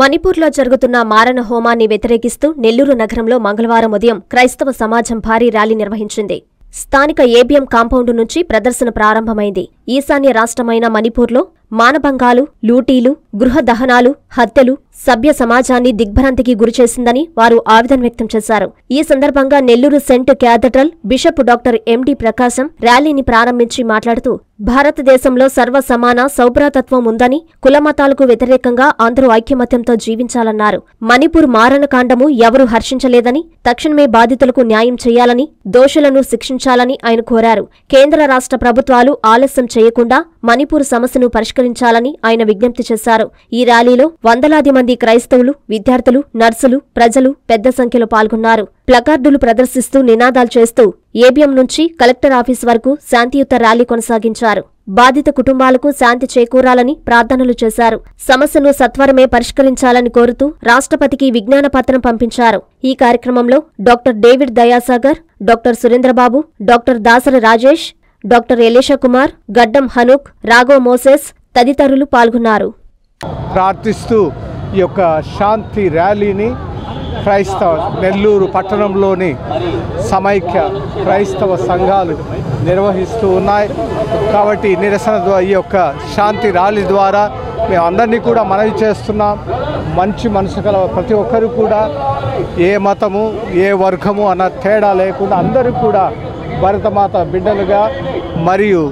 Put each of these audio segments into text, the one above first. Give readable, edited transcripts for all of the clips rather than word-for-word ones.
మణిపూర్లో జరుగుతున్న మారణ హోమాన్ని వ్యతిరేకిస్తూ నెల్లూరు నగరంలో మంగళవారం ఉదయం క్రైస్తవ సమాజం భారీ ర్యాలీ నిర్వహించింది. స్థానిక ఏబీఎం కాంపౌండు నుంచి ప్రదర్శన ప్రారంభమైంది. ఈశాన్య రాష్ట్రమైన మణిపూర్లో మానభంగాలు, లూటీలు, గృహ దహనాలు, హత్యలు సభ్య సమాజాన్ని దిగ్భ్రాంతికి గురిచేసిందని వారు ఆవేదన వ్యక్తం చేశారు. ఈ సందర్భంగా Nellore saint cathedral bishop doctor MD Prakasam ర్యాలీని ప్రారంభించి మాట్లాడుతూ, భారతదేశంలో సర్వ సమాన సౌభ్రాతత్వం ఉందని, కులమతాలకు వ్యతిరేకంగా అందరూ ఐక్యమత్యంతో జీవించాలన్నారు. మణిపూర్ మారణకాండము ఎవరూ హర్షించలేదని, తక్షణమే బాధితులకు న్యాయం చేయాలని, దోషులను శిక్షించాలని ఆయన కోరారు. కేంద్ర రాష్ట్ర ప్రభుత్వాలు ఆలస్యం చేయకుండా మణిపూర్ సమస్యను పరిష్కరించాలని ఆయన విజ్ఞప్తి చేశారు. ఈ ర్యాలీలో వందలాది మంది క్రైస్తవులు, విద్యార్థులు, నర్సులు, ప్రజలు పెద్ద సంఖ్యలో పాల్గొన్నారు. ప్లకార్డులు ప్రదర్శిస్తూ నినాదాలు చేస్తూ ఏబీఎం నుంచి కలెక్టర్ ఆఫీస్ వరకు శాంతియుత ర్యాలీ కొనసాగించారు. బాధిత కుటుంబాలకు శాంతి చేకూరాలని ప్రార్థనలు చేశారు. సమస్యను సత్వరమే పరిష్కరించాలని కోరుతూ రాష్ట్రపతికి విజ్ఞాన పత్రం పంపించారు. ఈ కార్యక్రమంలో doctor David Dayasagar, doctor Surendra Babu, doctor Dasari Rajesh, doctor Elisha Kumar, గడ్డం హనూక్, రాఘవ్ మోసెస్ తదితరులు పాల్గొన్నారు. ప్రార్థిస్తూ ఈ యొక్క శాంతి ర్యాలీని నెల్లూరు పట్టణంలోని సమైక్య క్రైస్తవ సంఘాలు నిర్వహిస్తూ ఉన్నాయి. కాబట్టి నిరసన ఈ యొక్క శాంతి ర్యాలీ ద్వారా మేము అందరినీ కూడా మనవి చేస్తున్నాం. మంచి మనసు గల ప్రతి ఒక్కరు కూడా ఏ మతము, ఏ వర్గము అన్న తేడా లేకుండా అందరూ కూడా భారతమాత బిడ్డలుగా మరియు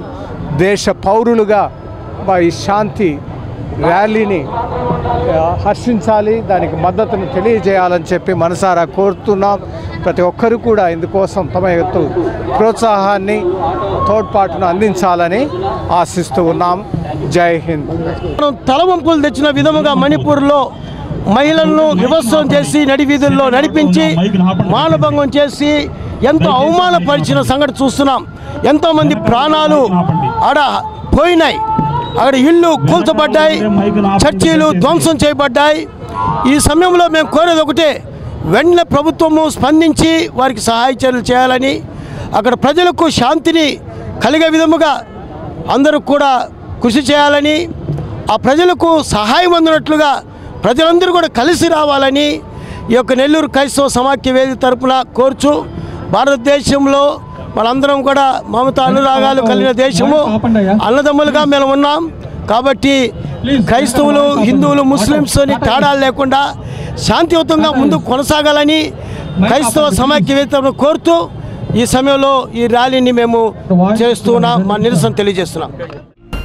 దేశ పౌరులుగా ఈ శాంతి ర్యాలీని హర్షించాలి, దానికి మద్దతును తెలియజేయాలని చెప్పి మనసారా కోరుతున్నాం. ప్రతి ఒక్కరూ కూడా ఇందుకోసం తమ యొక్క ప్రోత్సాహాన్ని, తోడ్పాటును అందించాలని ఆశిస్తూ ఉన్నాం. జై హింద్. తలవంపులు తెచ్చిన విధముగా మణిపూర్లో మహిళలను వివస్త్రం చేసి నడి వీధుల్లో నడిపించి మానభంగం చేసి ఎంతో అవమానపరిచిన సంగతి చూస్తున్నాం. ఎంతోమంది ప్రాణాలు ఆడ పోయినాయి, అక్కడ ఇళ్ళు కూల్చబడ్డాయి, చర్చీలు ధ్వంసం చేయబడ్డాయి. ఈ సమయంలో మేము కోరేది ఒకటే, వెంటనే ప్రభుత్వము స్పందించి వారికి సహాయ చర్యలు చేయాలని, అక్కడ ప్రజలకు శాంతిని కలిగే విధముగా అందరూ కూడా కృషి చేయాలని, ఆ ప్రజలకు సహాయం అందినట్లుగా ప్రజలందరూ కూడా కలిసి రావాలని ఈ యొక్క నెల్లూరు క్రైస్తవ సమాఖ్య వేదిక తరపున కోరుచు, భారతదేశంలో మనందరం కూడా మమత అనురాగాలు కలిగిన దేశము, అన్నదమ్ములుగా మేము ఉన్నాం. కాబట్టి క్రైస్తవులు, హిందువులు, ముస్లిమ్స్ అని తేడాలు లేకుండా శాంతియుతంగా ముందుకు కొనసాగాలని క్రైస్తవ సమాఖ్య వేదికను కోరుతూ ఈ సమయంలో ఈ ర్యాలీని మేము చేస్తున్నాం, మా నిరసన తెలియజేస్తున్నాం.